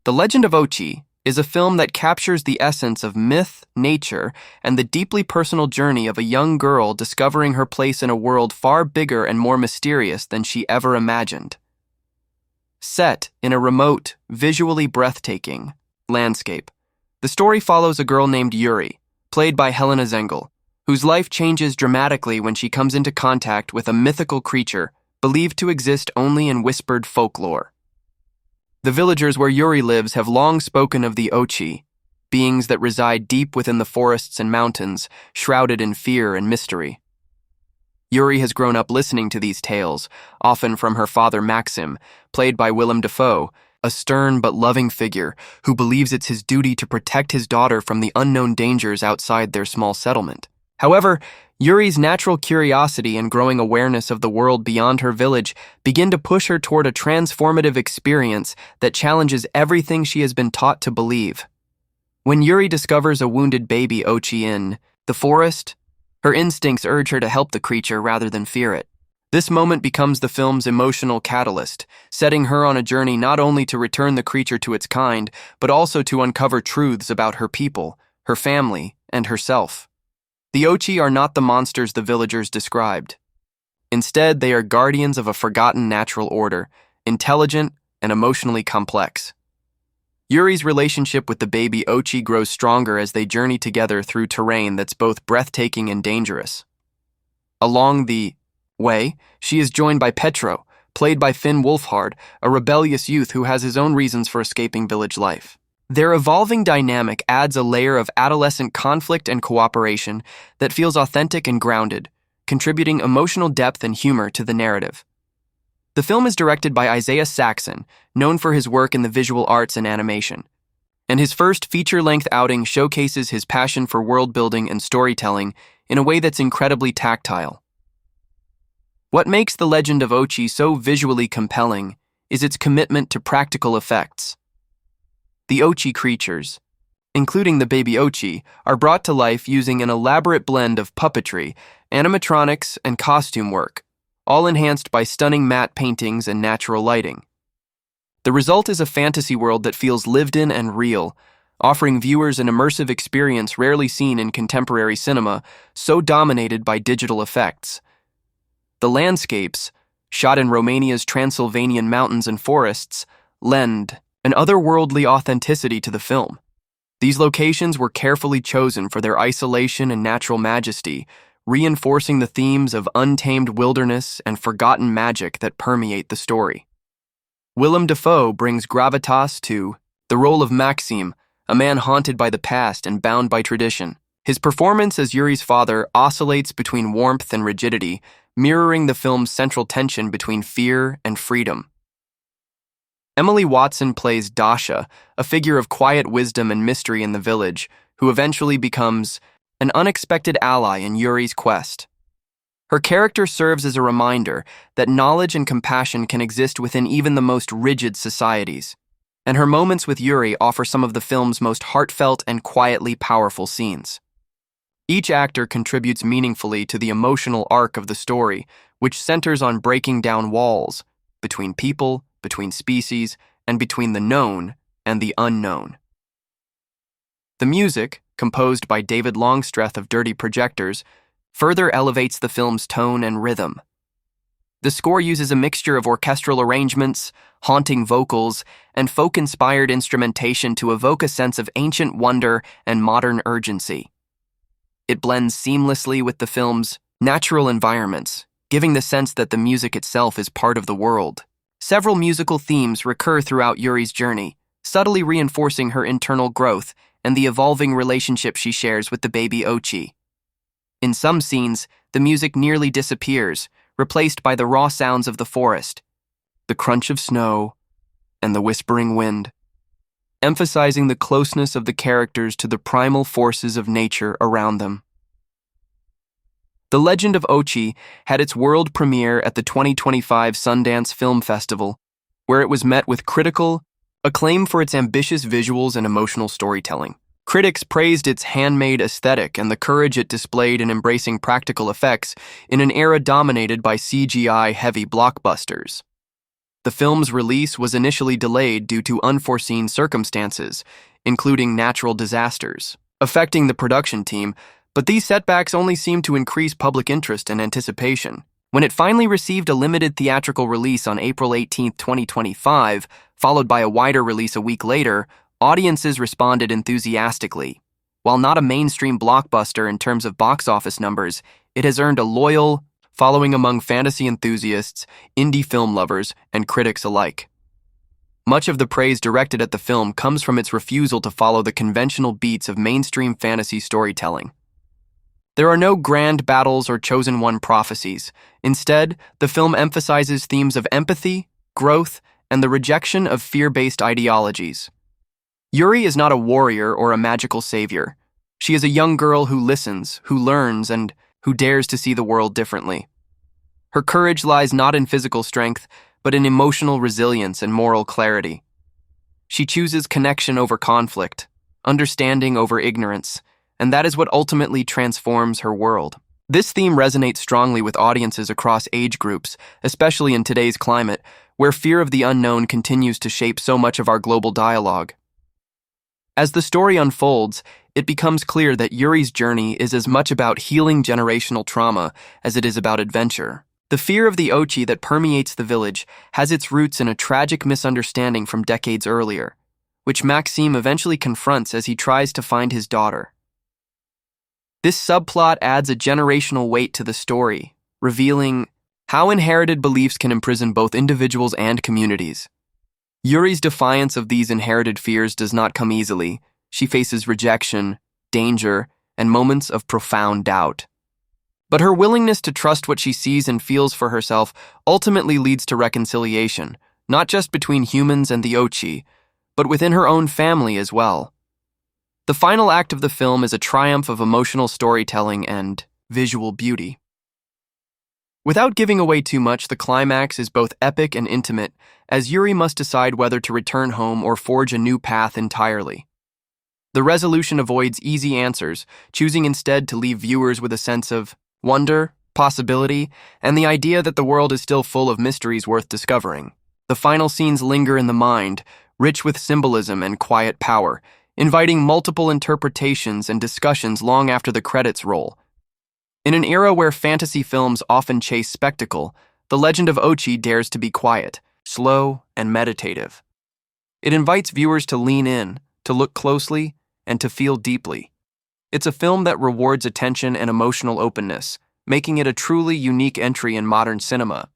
The Legend of Ochi is a film that captures the essence of myth, nature, and the deeply personal journey of a young girl discovering her place in a world far bigger and more mysterious than she ever imagined. Set in a remote, visually breathtaking landscape, the story follows a girl named Yuri, played by Helena Zengel, whose life changes dramatically when she comes into contact with a mythical creature believed to exist only in whispered folklore. The villagers where Yuri lives have long spoken of the Ochi, beings that reside deep within the forests and mountains, shrouded in fear and mystery. Yuri has grown up listening to these tales, often from her father Maxim, played by Willem Dafoe, a stern but loving figure who believes it's his duty to protect his daughter from the unknown dangers outside their small settlement. However, Yuri's natural curiosity and growing awareness of the world beyond her village begin to push her toward a transformative experience that challenges everything she has been taught to believe. When Yuri discovers a wounded baby Ochi in the forest, her instincts urge her to help the creature rather than fear it. This moment becomes the film's emotional catalyst, setting her on a journey not only to return the creature to its kind, but also to uncover truths about her people, her family, and herself. The Ochi are not the monsters the villagers described. Instead, they are guardians of a forgotten natural order, intelligent and emotionally complex. Yuri's relationship with the baby Ochi grows stronger as they journey together through terrain that's both breathtaking and dangerous. Along the way, she is joined by Petro, played by Wolfhard, a rebellious youth who has his own reasons for escaping village life. Their evolving dynamic adds a layer of adolescent conflict and cooperation that feels authentic and grounded, contributing emotional depth and humor to the narrative. The film is directed by Isaiah Saxon, known for his work in the visual arts and animation, and his first feature-length outing showcases his passion for world-building and storytelling in a way that's incredibly tactile. What makes The Legend of Ochi so visually compelling is its commitment to practical effects. The Ochi creatures, including the baby Ochi, are brought to life using an elaborate blend of puppetry, animatronics, and costume work, all enhanced by stunning matte paintings and natural lighting. The result is a fantasy world that feels lived in and real, offering viewers an immersive experience rarely seen in contemporary cinema, so dominated by digital effects. The landscapes, shot in Romania's Transylvanian mountains and forests, lend an otherworldly authenticity to the film. These locations were carefully chosen for their isolation and natural majesty, reinforcing the themes of untamed wilderness and forgotten magic that permeate the story. Willem Dafoe brings gravitas to the role of Maxim, a man haunted by the past and bound by tradition. His performance as Yuri's father oscillates between warmth and rigidity, mirroring the film's central tension between fear and freedom. Emily Watson plays Dasha, a figure of quiet wisdom and mystery in the village, who eventually becomes an unexpected ally in Yuri's quest. Her character serves as a reminder that knowledge and compassion can exist within even the most rigid societies, and her moments with Yuri offer some of the film's most heartfelt and quietly powerful scenes. Each actor contributes meaningfully to the emotional arc of the story, which centers on breaking down walls between people, between species, and between the known and the unknown. The music, composed by David Longstreth of Dirty Projectors, further elevates the film's tone and rhythm. The score uses a mixture of orchestral arrangements, haunting vocals, and folk-inspired instrumentation to evoke a sense of ancient wonder and modern urgency. It blends seamlessly with the film's natural environments, giving the sense that the music itself is part of the world. Several musical themes recur throughout Yuri's journey, subtly reinforcing her internal growth and the evolving relationship she shares with the baby Ochi. In some scenes, the music nearly disappears, replaced by the raw sounds of the forest, the crunch of snow, and the whispering wind, emphasizing the closeness of the characters to the primal forces of nature around them. The Legend of Ochi had its world premiere at the 2025 Sundance Film Festival, where it was met with critical acclaim for its ambitious visuals and emotional storytelling. Critics praised its handmade aesthetic and the courage it displayed in embracing practical effects in an era dominated by CGI-heavy blockbusters. The film's release was initially delayed due to unforeseen circumstances, including natural disasters, affecting the production team, but these setbacks only seemed to increase public interest and anticipation. When it finally received a limited theatrical release on April 18, 2025, followed by a wider release a week later, audiences responded enthusiastically. While not a mainstream blockbuster in terms of box office numbers, it has earned a loyal following among fantasy enthusiasts, indie film lovers, and critics alike. Much of the praise directed at the film comes from its refusal to follow the conventional beats of mainstream fantasy storytelling. There are no grand battles or chosen one prophecies. Instead, the film emphasizes themes of empathy, growth, and the rejection of fear-based ideologies. Yuri is not a warrior or a magical savior. She is a young girl who listens, who learns, and who dares to see the world differently. Her courage lies not in physical strength, but in emotional resilience and moral clarity. She chooses connection over conflict, understanding over ignorance, and that is what ultimately transforms her world. This theme resonates strongly with audiences across age groups, especially in today's climate, where fear of the unknown continues to shape so much of our global dialogue. As the story unfolds, it becomes clear that Yuri's journey is as much about healing generational trauma as it is about adventure. The fear of the Ochi that permeates the village has its roots in a tragic misunderstanding from decades earlier, which Maxime eventually confronts as he tries to find his daughter. This subplot adds a generational weight to the story, revealing how inherited beliefs can imprison both individuals and communities. Yuri's defiance of these inherited fears does not come easily. She faces rejection, danger, and moments of profound doubt. But her willingness to trust what she sees and feels for herself ultimately leads to reconciliation, not just between humans and the Ochi, but within her own family as well. The final act of the film is a triumph of emotional storytelling and visual beauty. Without giving away too much, the climax is both epic and intimate, as Yuri must decide whether to return home or forge a new path entirely. The resolution avoids easy answers, choosing instead to leave viewers with a sense of wonder, possibility, and the idea that the world is still full of mysteries worth discovering. The final scenes linger in the mind, rich with symbolism and quiet power, inviting multiple interpretations and discussions long after the credits roll. In an era where fantasy films often chase spectacle, The Legend of Ochi dares to be quiet, slow, and meditative. It invites viewers to lean in, to look closely, and to feel deeply. It's a film that rewards attention and emotional openness, making it a truly unique entry in modern cinema.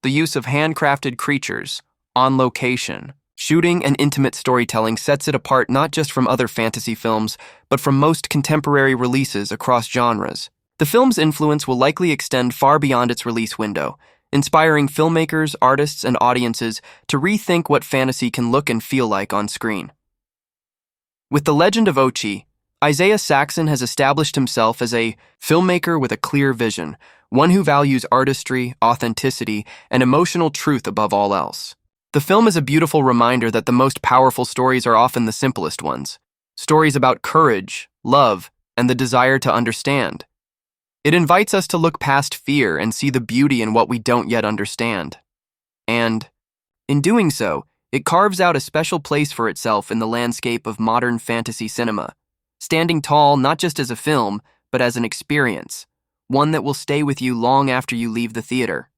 The use of handcrafted creatures, on location, shooting, and intimate storytelling sets it apart not just from other fantasy films, but from most contemporary releases across genres. The film's influence will likely extend far beyond its release window, inspiring filmmakers, artists, and audiences to rethink what fantasy can look and feel like on screen. With The Legend of Ochi, Isaiah Saxon has established himself as a filmmaker with a clear vision, one who values artistry, authenticity, and emotional truth above all else. The film is a beautiful reminder that the most powerful stories are often the simplest ones, stories about courage, love, and the desire to understand. It invites us to look past fear and see the beauty in what we don't yet understand. And, in doing so, it carves out a special place for itself in the landscape of modern fantasy cinema, standing tall not just as a film, but as an experience, one that will stay with you long after you leave the theater.